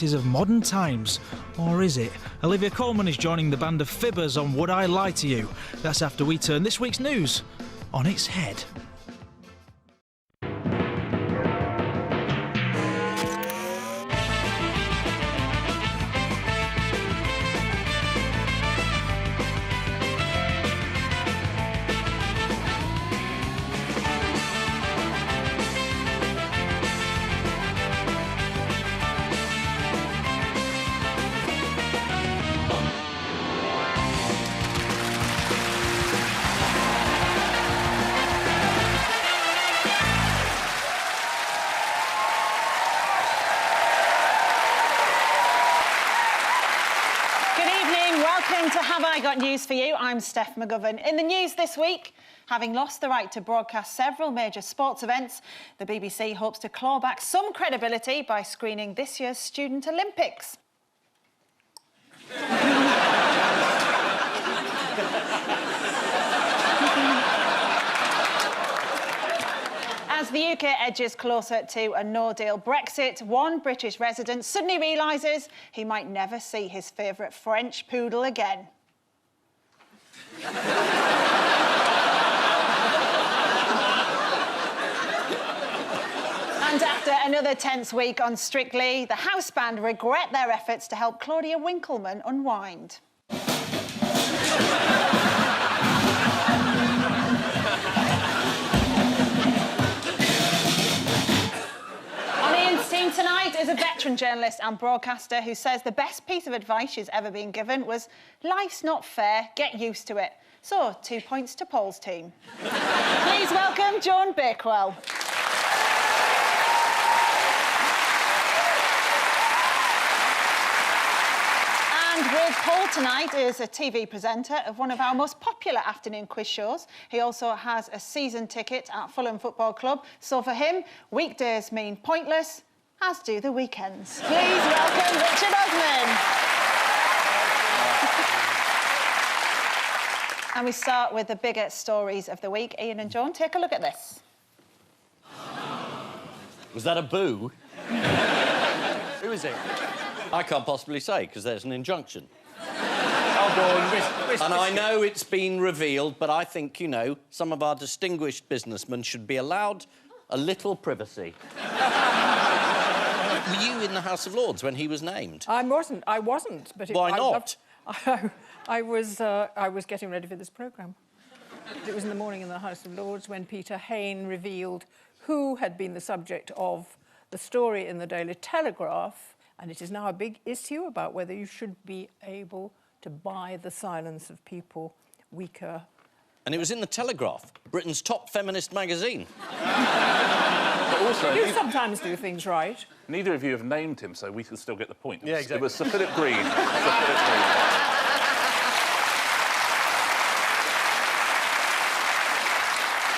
Of modern times, or is it? Olivia Colman is joining the band of fibbers on Would I Lie to You? That's after we turn this week's news on its head. Welcome to Have I Got News for You? I'm Steph McGovern. In the news this week, having lost the right to broadcast several major sports events, the BBC hopes to claw back some credibility by screening this year's Student Olympics. As the UK edges closer to a no-deal Brexit, one British resident suddenly realises he might never see his favourite French poodle again. And after another tense week on Strictly, the house band regret their efforts to help Claudia Winkleman unwind. Tonight is a veteran journalist and broadcaster who says the best piece of advice she's ever been given was, life's not fair, get used to it. So, 2 points to Paul's team. Please welcome Joan Bakewell. And with Paul tonight is a TV presenter of one of our most popular afternoon quiz shows. He also has a season ticket at Fulham Football Club. So for him, weekdays mean pointless, as do the weekends. Please welcome Richard Osman. And we start with the bigger stories of the week. Ian and Joan, take a look at this. Was that a boo? Who is it? I can't possibly say, because there's an injunction. Oh, go on. And I know it's been revealed, but I think, you know, some of our distinguished businessmen should be allowed a little privacy. Were you in the House of Lords when he was named? I wasn't. But why not? I was getting ready for this programme. It was in the morning in the House of Lords when Peter Hain revealed who had been the subject of the story in the Daily Telegraph, and it is now a big issue about whether you should be able to buy the silence of people weaker. And it was in the Telegraph, Britain's top feminist magazine. But also, you sometimes do things right. Neither of you have named him, so we can still get the point. Yeah, exactly. It was Sir Philip Green. Sir Philip Green.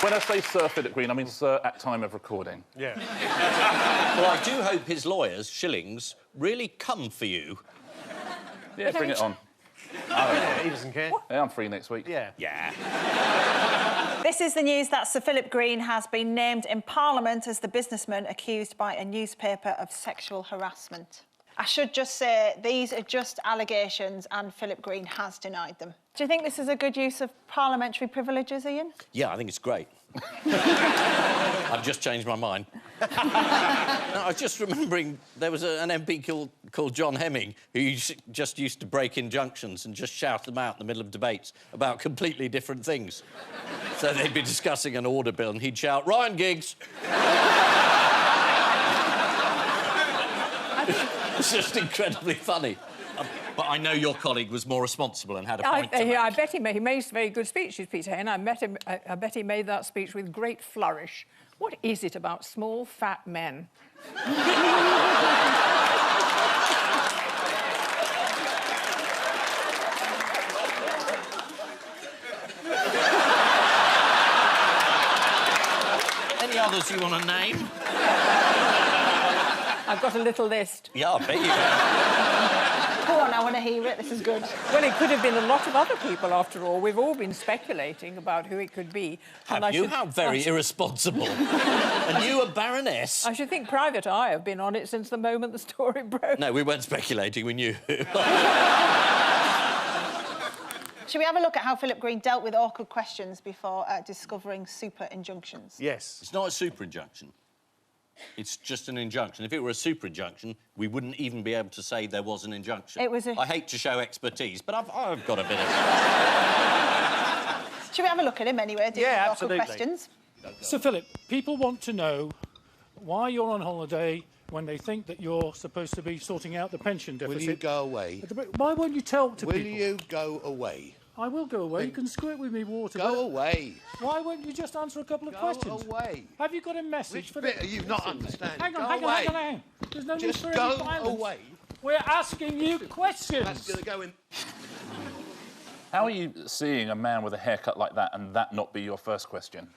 When I say Sir Philip Green, I mean Sir at time of recording. Yeah. Well, I do hope his lawyers, Shillings, really come for you. Yeah, bring it on. Oh, yeah, he doesn't care. Yeah, I'm free next week. Yeah. This is the news that Sir Philip Green has been named in Parliament as the businessman accused by a newspaper of sexual harassment. I should just say, these are just allegations and Philip Green has denied them. Do you think this is a good use of parliamentary privileges, Ian? Yeah, I think it's great. I've just changed my mind. No, I was just remembering there was an MP called John Hemming who just used to break injunctions and just shout them out in the middle of debates about completely different things. So they'd be discussing an order bill and he'd shout, Ryan Giggs! It's just incredibly funny. But I know your colleague was more responsible and had a point to make. I bet he makes very good speeches, Peter Hain. I bet he made that speech with great flourish. What is it about small, fat men? Any others you want to name? I've got a little list. Yeah, I bet you have. Go on, I want to hear it. This is good. Well, it could have been a lot of other people, after all. We've all been speculating about who it could be. Have you? How very irresponsible. And you, a baroness? I should think Private Eye have been on it since the moment the story broke. No, we weren't speculating, we knew. Shall we have a look at how Philip Green dealt with awkward questions before discovering super injunctions? Yes. It's not a super injunction. It's just an injunction. If it were a super injunction, we wouldn't even be able to say there was an injunction. It was a... I hate to show expertise, but I've got a bit of... Shall we have a look at him anyway? Yeah, awkward absolutely. questions. So, Philip, people want to know why you're on holiday when they think that you're supposed to be sorting out the pension deficit. Will you go away? Why won't you tell to Will people? you go away? I will go away. You can squirt with me water. Go away. Why won't you just answer a couple of Go questions? away. Have you got a message Which for bit the... are you not understanding? Hang on, Go hang on, away. hang on, hang on. There's no need Just for go any violence. away. We're asking you questions. That's going to go in. How are you seeing a man with a haircut like that and that not be your first question?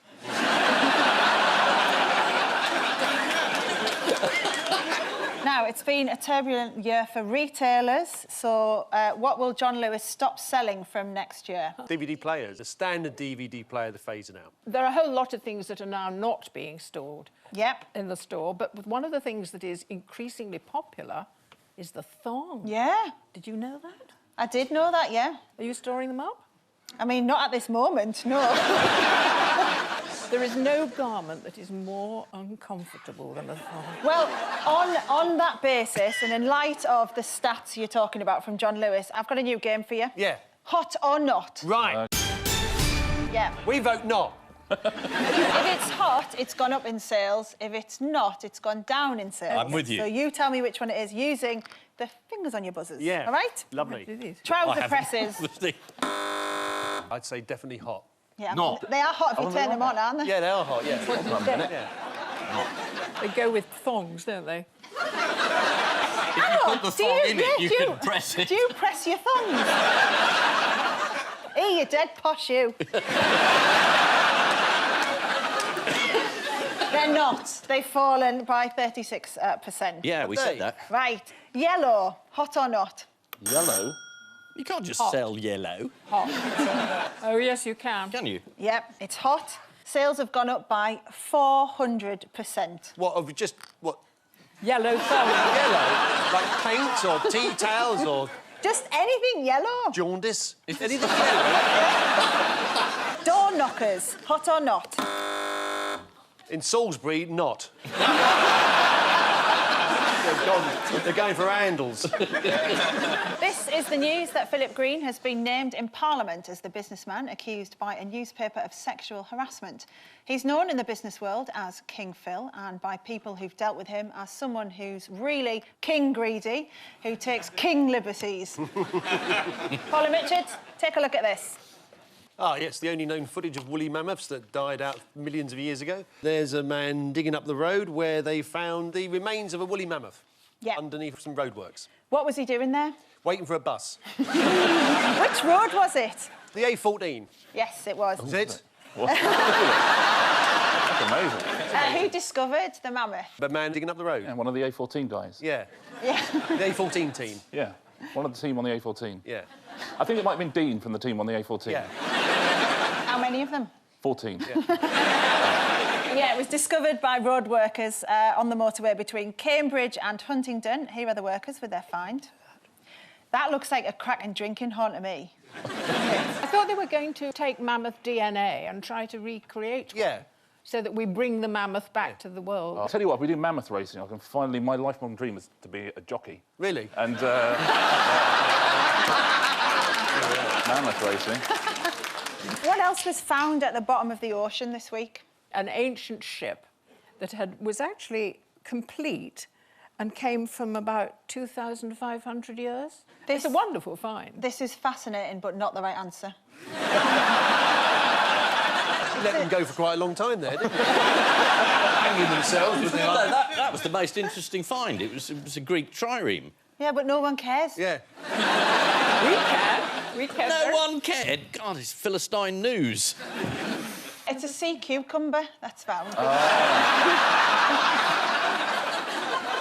Now, it's been a turbulent year for retailers, so what will John Lewis stop selling from next year? DVD players. The standard DVD player they're phasing out. There are a whole lot of things that are now not being stored Yep. in the store, but one of the things that is increasingly popular is the thong. Yeah, Did you know that? I did know that, yeah. Are you storing them up? I mean, not at this moment, no. There is no garment that is more uncomfortable than a thong. Well, on that basis, and in light of the stats you're talking about from John Lewis, I've got a new game for you. Yeah. Hot or not? Right. Yeah. We vote not. If it's hot, it's gone up in sales. If it's not, it's gone down in sales. I'm with you. So you tell me which one it is using the fingers on your buzzers. Yeah. All right? Lovely. Do these. Trouser presses. I'd say definitely hot. Yeah, Not. They are hot if you turn them on, aren't they? Yeah, they are hot, yeah. They go with thongs, don't they? Put the thong in it, you can press it. Do you press your thumbs? Hey, you dead posh, you. They're not. They've fallen by 36%. Yeah, we said that. Right. Yellow, hot or not? Yellow? You can't just Hot. sell yellow, Hot. Oh, yes, you can. can you? Yep, it's hot. Sales have gone up by 400%. What, of just, what, Yellow thong. yellow? Like paint or tea towels or Just anything yellow. jaundice? Anything yellow? Door knockers, hot or not? In Salisbury, not. They're going for handles. This is the news that Philip Green has been named in Parliament as the businessman accused by a newspaper of sexual harassment. He's known in the business world as King Phil and by people who've dealt with him as someone who's really king greedy, who takes king liberties. Paula Mitchell, take a look at this. Ah, yes, the only known footage of woolly mammoths that died out millions of years ago. There's a man digging up the road where they found the remains of a woolly mammoth underneath some roadworks, What was he doing there? waiting for a bus. Which road was it? The A14. Yes, it was. Is it? That's amazing. Who discovered the mammoth? The man digging up the road. Yeah, one of the A14 guys. Yeah. Yeah. The A14 team. Yeah, one of the team on the A14. Yeah. I think it might have been Dean from the team on the A14. Yeah. How many of them? 14. Yeah, it was discovered by road workers on the motorway between Cambridge and Huntingdon. Here are the workers with their find. That looks like a cracking drinking horn to me. I thought they were going to take mammoth DNA and try to recreate one, Yeah. so that we bring the mammoth back to the world. I'll tell you what, if we do mammoth racing, I can finally... My lifelong dream is to be a jockey. Really? And, mammoth racing. What else was found at the bottom of the ocean this week? An ancient ship that was actually complete and came from about 2,500 years. It's a wonderful find. This is fascinating, but not the right answer. Let them go for quite a long time there, didn't they? Hanging themselves with their... No, that was the most interesting find. It was a Greek trireme. Yeah, but no one cares. Yeah. We care. We care. No very- one cared. God, it's Philistine news. It's a sea cucumber that's found.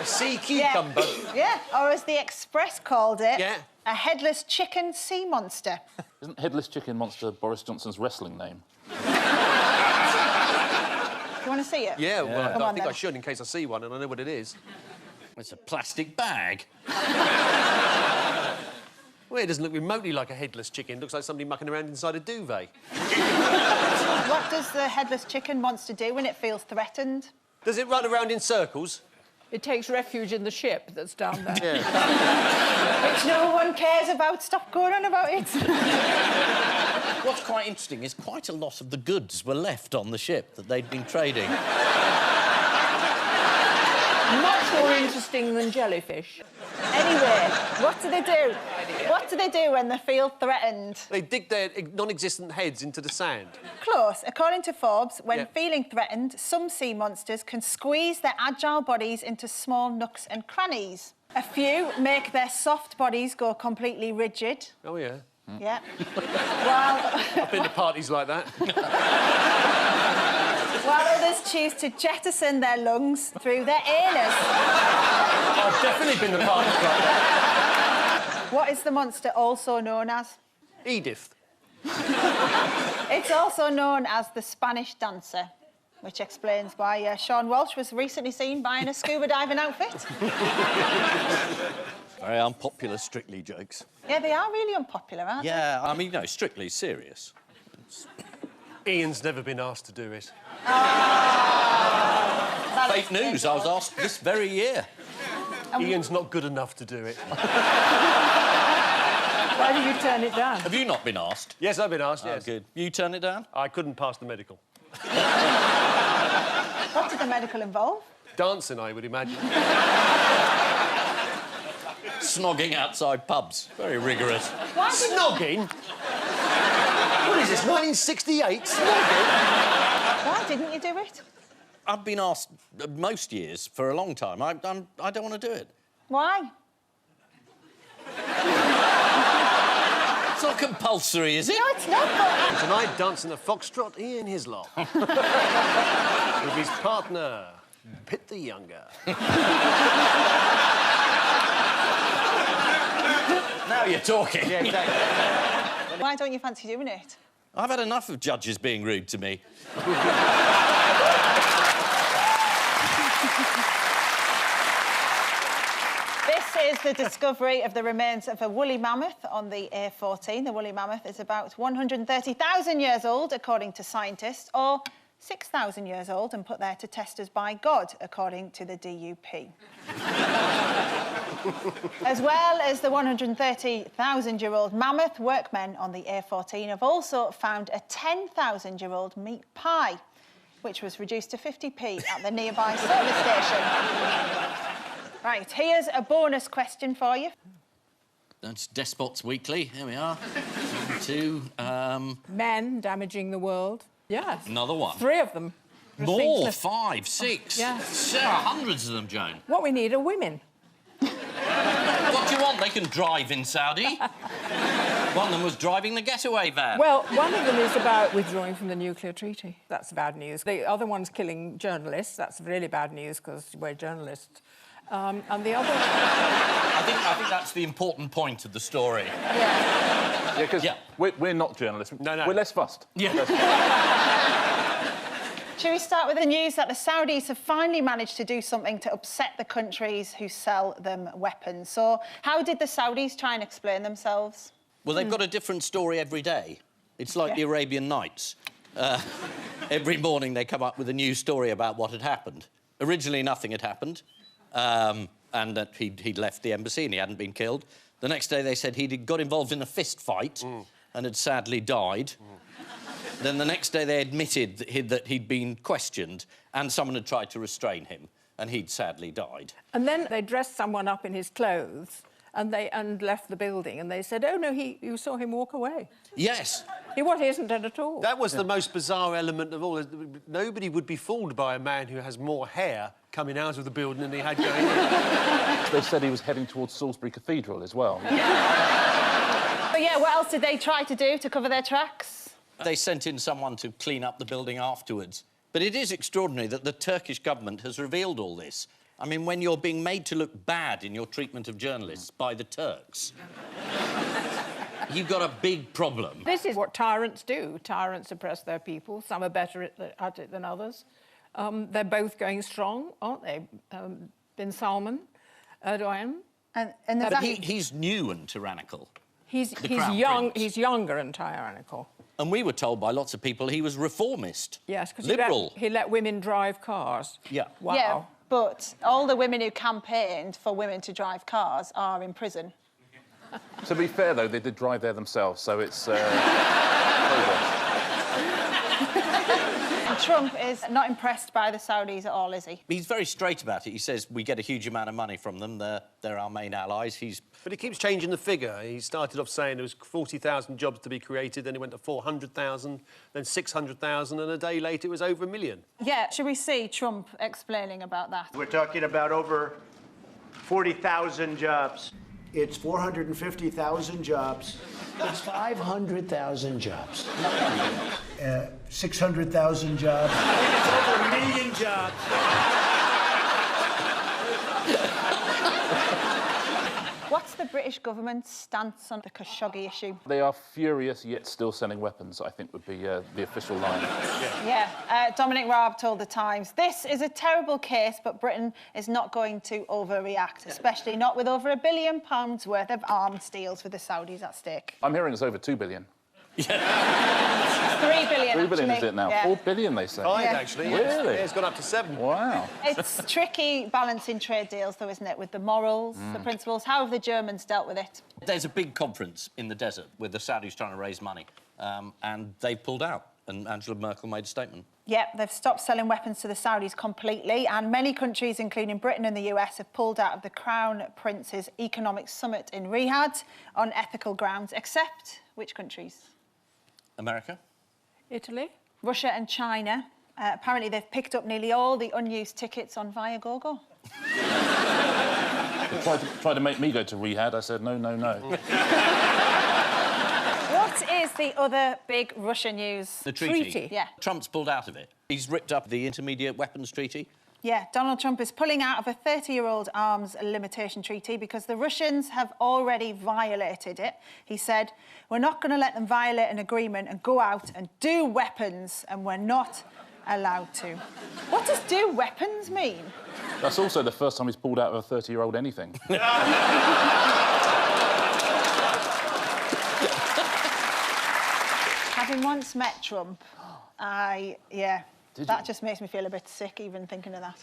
A sea cucumber. Yeah, or as the Express called it, Yeah. a headless chicken sea monster. Isn't Headless Chicken Monster Boris Johnson's wrestling name? Do you want to see it? Yeah, well, Come I on, think then. I should in case I see one and I know what it is. It's a plastic bag. Well, it doesn't look remotely like a headless chicken. It looks like somebody mucking around inside a duvet. What does the headless chicken monster do when it feels threatened? Does it run around in circles? It takes refuge in the ship that's down there. Yeah. Which no one cares about. Stop going on about it. What's quite interesting is quite a lot of the goods were left on the ship that they'd been trading. Much more interesting than jellyfish. Anyway, what do they do? What do they do when they feel threatened? They dig their non-existent heads into the sand. Close. According to Forbes, when Yeah. feeling threatened, some sea monsters can squeeze their agile bodies into small nooks and crannies. A few make their soft bodies go completely rigid. Oh, yeah. Yeah. While I've been to parties like that. while others choose to jettison their lungs through their anus. I've definitely been to parties like that. What is the monster also known as? Edith. It's also known as the Spanish dancer, which explains why Sean Walsh was recently seen buying a scuba diving outfit. Very unpopular Strictly jokes. Yeah, they are really unpopular, aren't they? Yeah, I mean, no, Strictly serious. Ian's never been asked to do it. Fake news, I was asked this very year. Ian's not good enough to do it. Why did you turn it down? Have you not been asked? Yes, I've been asked, Oh, yes. good. You turn it down? I couldn't pass the medical. What did the medical involve? Dancing, I would imagine. Snogging outside pubs. Very rigorous. Snogging? What is this, 1968? Snogging? Why didn't you do it? I've been asked most years for a long time. I don't want to do it. Why? It's not compulsory, is it? No, it's not. But... Tonight, dancing a foxtrot, Ian Hislop. With his partner, Pitt the Younger. Now you're talking. Yeah, exactly. Why don't you fancy doing it? I've had enough of judges being rude to me. This is the discovery of the remains of a woolly mammoth on the A14. The woolly mammoth is about 130,000 years old, according to scientists, or 6,000 years old and put there to test us by God, according to the DUP. As well as the 130,000-year-old mammoth, workmen on the A14 have also found a 10,000-year-old meat pie, which was reduced to 50p at the nearby service station. Right, here's a bonus question for you. That's Despots Weekly. Here we are. Two. Men damaging the world. Yes. Another one. 3 of them. More. 5, 6. Yeah. There are hundreds of them, Joan. What we need are women. What do you want? They can drive in Saudi. One of them was driving the getaway van. Well, one of them is about withdrawing from the nuclear treaty. That's bad news. The other one's killing journalists. That's really bad news because we're journalists. And the other... I think that's the important point of the story. Yeah. Yeah, because we're not journalists. No, no. We're less fussed. Yeah. Shall we start with the news that the Saudis have finally managed to do something to upset the countries who sell them weapons? So how did the Saudis try and explain themselves? Well, they've got a different story every day. It's like the Arabian Nights. Every morning they come up with a new story about what had happened. Originally, nothing had happened, and that he'd left the embassy and he hadn't been killed. The next day they said he'd got involved in a fist fight and had sadly died. Then the next day they admitted that he'd been questioned and someone had tried to restrain him and he'd sadly died. And then they dressed someone up in his clothes and left the building, and they said, oh, no, you saw him walk away. Yes. He wasn't dead at all. That was the most bizarre element of all. Nobody would be fooled by a man who has more hair coming out of the building than he had going in. They said he was heading towards Salisbury Cathedral as well. But yeah, what else did they try to do to cover their tracks? They sent in someone to clean up the building afterwards. But it is extraordinary that the Turkish government has revealed all this. I mean, when you're being made to look bad in your treatment of journalists by the Turks, you've got a big problem. This is what tyrants do. Tyrants oppress their people. Some are better at it than others. They're both going strong, aren't they? Bin Salman, Erdogan. And but he's new and tyrannical. He's young. He's younger and tyrannical. And we were told by lots of people he was reformist. Yes, because liberal. He let women drive cars. Yeah. Wow. Yeah, but all the women who campaigned for women to drive cars are in prison. To be fair, though, they did drive there themselves, so it's... progress. And Trump is not impressed by the Saudis at all, is he? He's very straight about it. He says we get a huge amount of money from them. They're our main allies. But he keeps changing the figure. He started off saying there was 40,000 jobs to be created, then it went to 400,000, then 600,000, and a day later it was over 1 million. Yeah, should we see Trump explaining about that? We're talking about over 40,000 jobs. It's 450,000 jobs. It's 500,000 jobs. 600,000 jobs. It's over 1 million jobs. What's the British government's stance on the Khashoggi issue? They are furious, yet still selling weapons, I think would be the official line. Yeah. Dominic Raab told The Times, this is a terrible case, but Britain is not going to overreact, especially not with over £1 billion worth of arms deals with the Saudis at stake. I'm hearing it's over 2 billion. 3 billion, 3 billion actually. is it now? Yeah. 4 billion, they say. 5, actually. Really? Yeah, it's gone up to 7. Wow. It's tricky balancing trade deals, though, isn't it, with the morals, the principles. How have the Germans dealt with it? There's a big conference in the desert with the Saudis trying to raise money, and they pulled out, and Angela Merkel made a statement. Yep, they've stopped selling weapons to the Saudis completely, and many countries, including Britain and the US, have pulled out of the Crown Prince's Economic Summit in Riyadh on ethical grounds, except which countries? America? Italy? Russia and China. Apparently they've picked up nearly all the unused tickets on Viagogo. They tried to make me go to Riyadh. I said, no, no, no. What is the other big Russia news? The treaty. Yeah. Trump's pulled out of it. He's ripped up the Intermediate Weapons Treaty. Yeah, Donald Trump is pulling out of a 30-year-old arms limitation treaty because the Russians have already violated it. He said, we're not going to let them violate an agreement and go out and do weapons, and we're not allowed to. What does do weapons mean? That's also the first time he's pulled out of a 30-year-old anything. Having once met Trump, Did that you? just makes me feel a bit sick even thinking of that.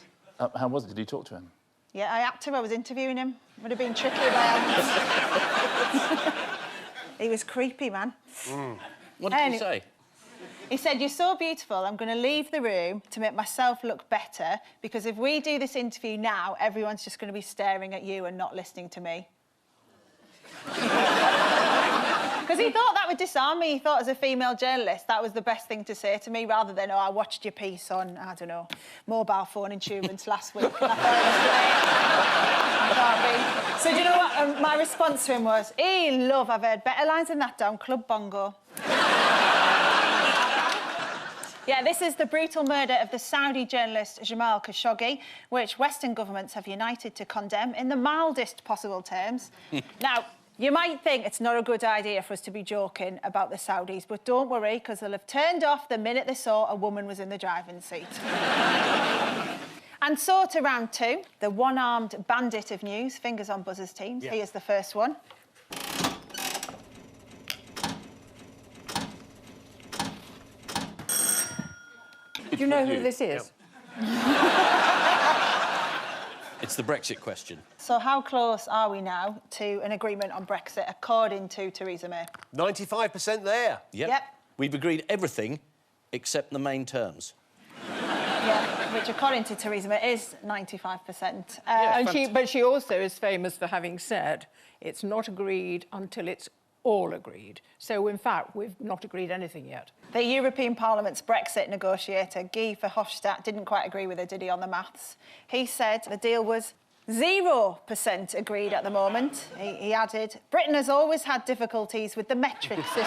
How was it? Did you talk to him? Yeah, I had to. I was interviewing him. Would have been tricky if I hadn't. He was creepy, man. What did he say? He said, you're so beautiful, I'm going to leave the room to make myself look better, because if we do this interview now, everyone's just going to be staring at you and not listening to me. Because he thought that would disarm me. He thought as a female journalist that was the best thing to say to me, rather than, oh, I watched your piece on, I don't know, mobile phone insurance last week. And I thought it was great. So do you know what? My response to him was, love, I've heard better lines than that down Club Bongo. Yeah, this is the brutal murder of the Saudi journalist Jamal Khashoggi, which Western governments have united to condemn in the mildest possible terms. Now, you might think it's not a good idea for us to be joking about the Saudis, but don't worry, because they'll have turned off the minute they saw a woman was in the driving seat. And so to round 2, the one-armed bandit of news, fingers on buzzers teams. Yeah. Here's the first one. Do you know who this is? It's the Brexit question. So how close are we now to an agreement on Brexit, according to Theresa May? 95% there. Yep. We've agreed everything except the main terms. Yeah, which, according to Theresa May, is 95%. But she also is famous for having said it's not agreed until it's all agreed. So, in fact, we've not agreed anything yet. The European Parliament's Brexit negotiator, Guy Verhofstadt, didn't quite agree with her, did he, on the maths? He said the deal was 0% agreed at the moment. He added, Britain has always had difficulties with the metric system.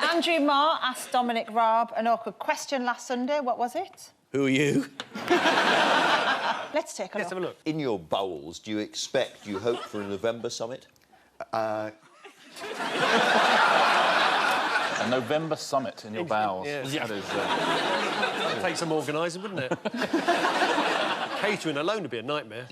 Andrew Marr asked Dominic Raab an awkward question last Sunday. What was it? Who are you? Let's take a look. Let's have a look. In your bowels, do you hope for a November summit? A November summit in your bowels. Yeah. That is... It'd take some organising, wouldn't it? Catering alone would be a nightmare.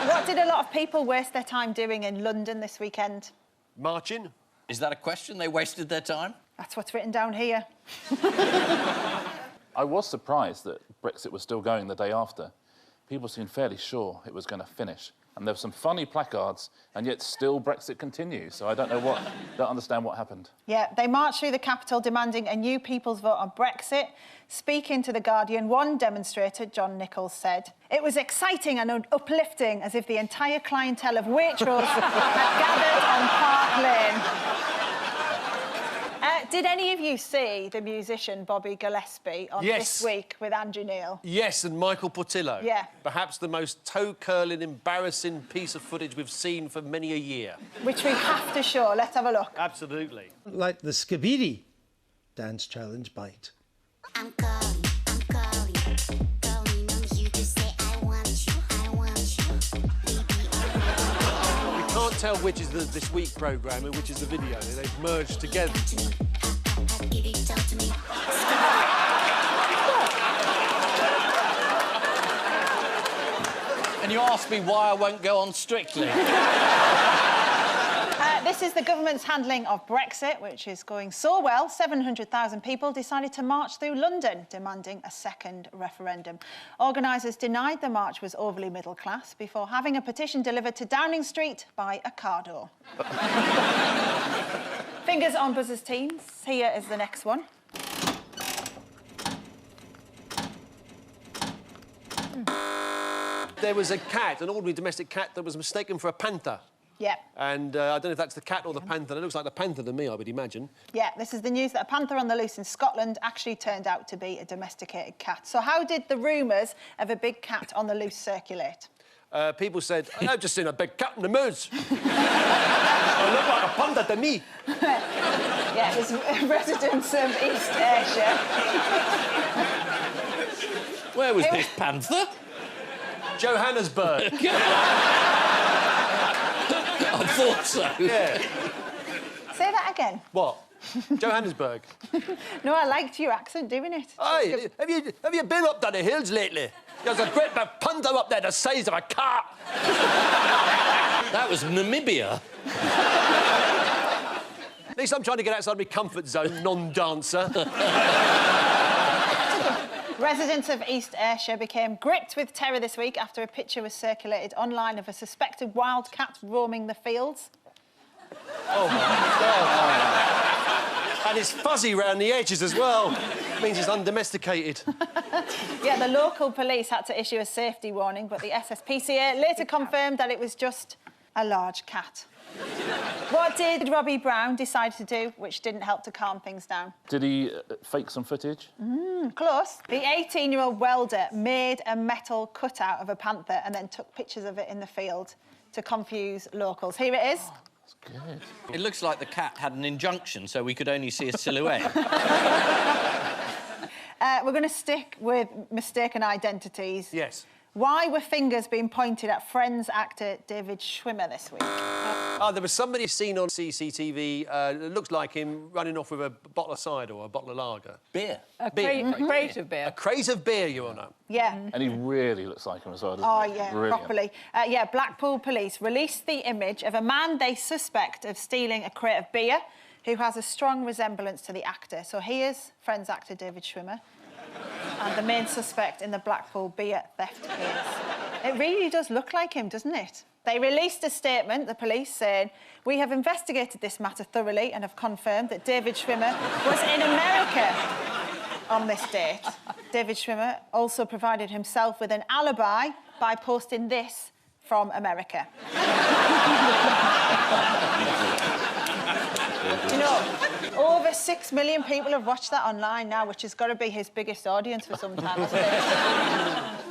What did a lot of people waste their time doing in London this weekend? Marching. Is that a question? They wasted their time? That's what's written down here. I was surprised that Brexit was still going the day after. People seemed fairly sure it was going to finish. And there were some funny placards, and yet still Brexit continues. So I don't understand what happened. Yeah, they marched through the capital demanding a new people's vote on Brexit. Speaking to The Guardian, one demonstrator, John Nichols, said, "It was exciting and uplifting, as if the entire clientele of Waitrose had gathered on Park Lane." Did any of you see the musician Bobby Gillespie on This Week with Andrew Neil? Yes, and Michael Portillo. Yeah. Perhaps the most toe-curling, embarrassing piece of footage we've seen for many a year. Which we have to show. Let's have a look. Absolutely. Like the Skibidi dance challenge bite. I'm calling on you to say I want you. We can't tell which is the This Week programme and which is the video. They've merged together. And you ask me why I won't go on Strictly. This is the government's handling of Brexit, which is going so well. 700,000 people decided to march through London, demanding a second referendum. Organisers denied the march was overly middle class before having a petition delivered to Downing Street by a car door. Fingers on buzzers, teams. Here is the next one. There was a cat, an ordinary domestic cat, that was mistaken for a panther. Yeah. And I don't know if that's the cat or the panther. It looks like the panther to me, I would imagine. Yeah, this is the news that a panther on the loose in Scotland actually turned out to be a domesticated cat. So how did the rumours of a big cat on the loose circulate? People said, I've just seen a big cat in the moors. It looked like a panda to me. Yeah, it was residents of East Ayrshire. Where was this panther? Johannesburg. I thought so. Yeah. Say that again. What? Johannesburg. No, I liked your accent doing it. Hey, have you been up to the hills lately? There's a great big panda up there the size of a cat. That was Namibia. At least I'm trying to get outside my comfort zone, non-dancer. Residents of East Ayrshire became gripped with terror this week after a picture was circulated online of a suspected wild cat roaming the fields. Oh, my God. And it's fuzzy round the edges as well. It means it's undomesticated. Yeah, the local police had to issue a safety warning, but the SSPCA later confirmed that it was just a large cat. What did Robbie Brown decide to do, which didn't help to calm things down? Did he fake some footage? Close. The 18-year-old welder made a metal cutout of a panther and then took pictures of it in the field to confuse locals. Here it is. Oh, that's good. It looks like the cat had an injunction, so we could only see a silhouette. We're going to stick with mistaken identities. Yes. Why were fingers being pointed at Friends actor David Schwimmer this week? There was somebody seen on CCTV, it looks like him running off with a bottle of cider or a bottle of lager. Beer. A crate of beer. A crate of beer, Your Honour. Yeah. And he really looks like him as well, doesn't Oh, he? yeah, Brilliant. properly. Yeah, Blackpool police released the image of a man they suspect of stealing a crate of beer who has a strong resemblance to the actor. So here's Friends actor David Schwimmer and the main suspect in the Blackpool beer theft case. It really does look like him, doesn't it? They released a statement, the police, saying, "We have investigated this matter thoroughly and have confirmed that David Schwimmer was in America on this date." David Schwimmer also provided himself with an alibi by posting this from America. You know, over 6 million people have watched that online now, which has got to be his biggest audience for some time, hasn't it?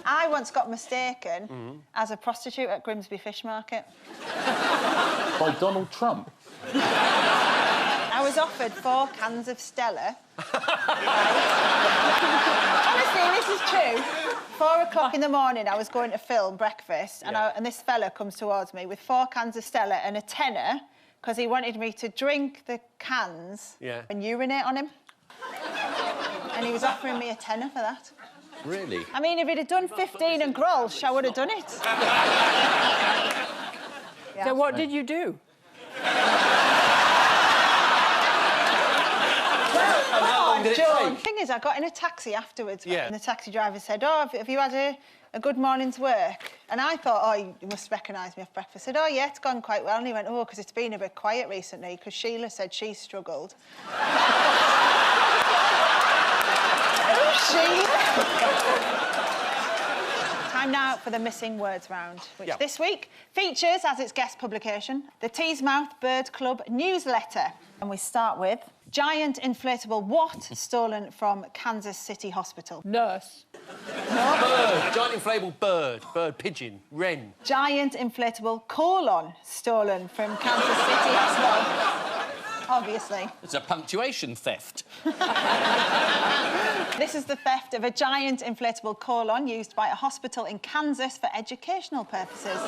I once got mistaken as a prostitute at Grimsby Fish Market. By Donald Trump? I I was offered 4 cans of Stella. Honestly, this is true. 4 o'clock in the morning, I was going to film breakfast, and this fella comes towards me with 4 cans of Stella and a tenner, because he wanted me to drink the cans and urinate on him. And he was offering me a tenner for that. Really? I mean, if he'd have done 15 and Grolsch, I would have done it. So what did you do? The thing is, I got in a taxi afterwards, and the taxi driver said, "Oh, have you had a good morning's work?" And I thought, "Oh, you must recognise me off breakfast." I said, "Oh, yeah, it's gone quite well." And he went, "Oh, because it's been a bit quiet recently, because Sheila said she struggled." Who's Sheila? Time now for the missing words round, which this week features, as its guest publication, the Teesmouth Bird Club newsletter. And we start with giant inflatable what stolen from Kansas City Hospital? Nurse. No. Bird. Giant inflatable bird. Bird, pigeon, wren. Giant inflatable colon stolen from Kansas City Hospital. Obviously. It's a punctuation theft. This is the theft of a giant inflatable colon used by a hospital in Kansas for educational purposes.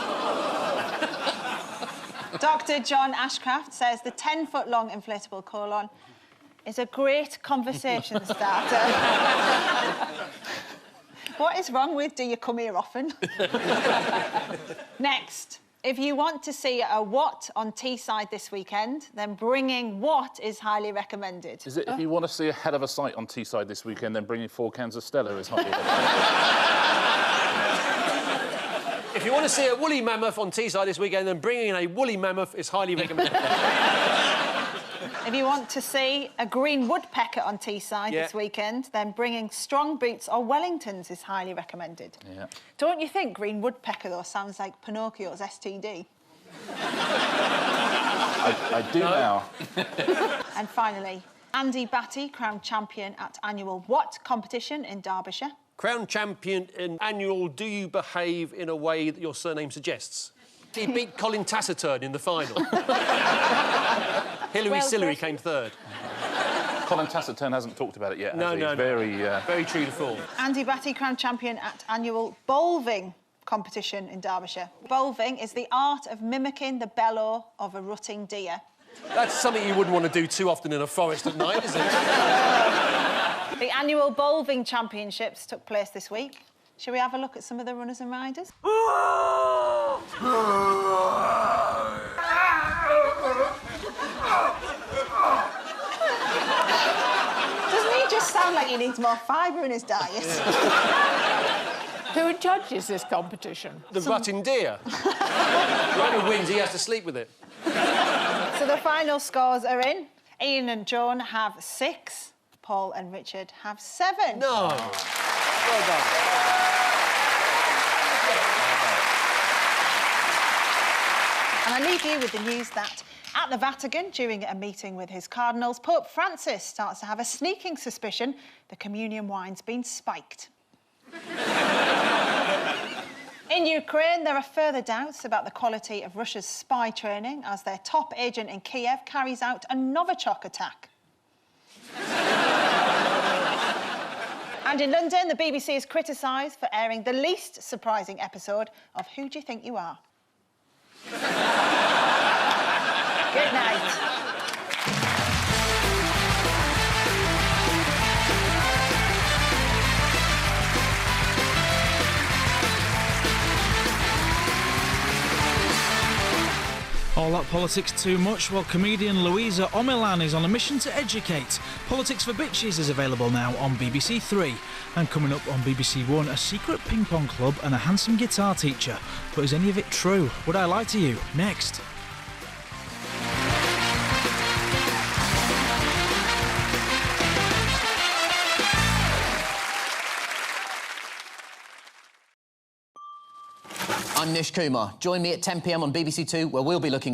Dr. John Ashcraft says the 10-foot-long inflatable colon is a great conversation starter. What is wrong with "do you come here often"? Next. If you want to see a what on Teesside this weekend, then bringing what is highly recommended. Is it if you want to see a hell of a sight on Teesside this weekend, then bringing 4 cans of Stella is highly recommended? If you want to see a woolly mammoth on Teesside this weekend, then bringing in a woolly mammoth is highly recommended. If you want to see a green woodpecker on Teesside this weekend, then bringing strong boots or Wellingtons is highly recommended. Yeah. Don't you think green woodpecker, though, sounds like Pinocchio's STD? I do now. And finally, Andy Batty, crowned champion at annual what competition in Derbyshire? Crown champion in annual Do You Behave in a Way That Your Surname Suggests? He beat Colin Taciturn in the final. Hillary Sillery came third. Colin Taciturn hasn't talked about it yet, No. Very true to form. Andy Batty, crowned champion at annual bowling competition in Derbyshire. Bowling is the art of mimicking the bellow of a rutting deer. That's something you wouldn't want to do too often in a forest at night, is it? The annual bowling championships took place this week. Shall we have a look at some of the runners and riders? Doesn't he just sound like he needs more fibre in his diet? Who judges this competition? The rutting deer. Whoever wins, he has to sleep with it. So the final scores are in. Ian and Joan have 6. Paul and Richard have 7. No. Well done. And I leave you with the news that at the Vatican, during a meeting with his cardinals, Pope Francis starts to have a sneaking suspicion the communion wine's been spiked. In Ukraine, there are further doubts about the quality of Russia's spy training as their top agent in Kiev carries out a Novichok attack. And in London, the BBC is criticised for airing the least surprising episode of Who Do You Think You Are? Good night. All that politics too much? Well, comedian Louisa Omilan is on a mission to educate. Politics for Bitches is available now on BBC 3. And coming up on BBC 1, a secret ping pong club and a handsome guitar teacher. But is any of it true? Would I lie to you? Next. I'm Nish Kumar. Join me at 10 p.m. on BBC 2, where we'll be looking at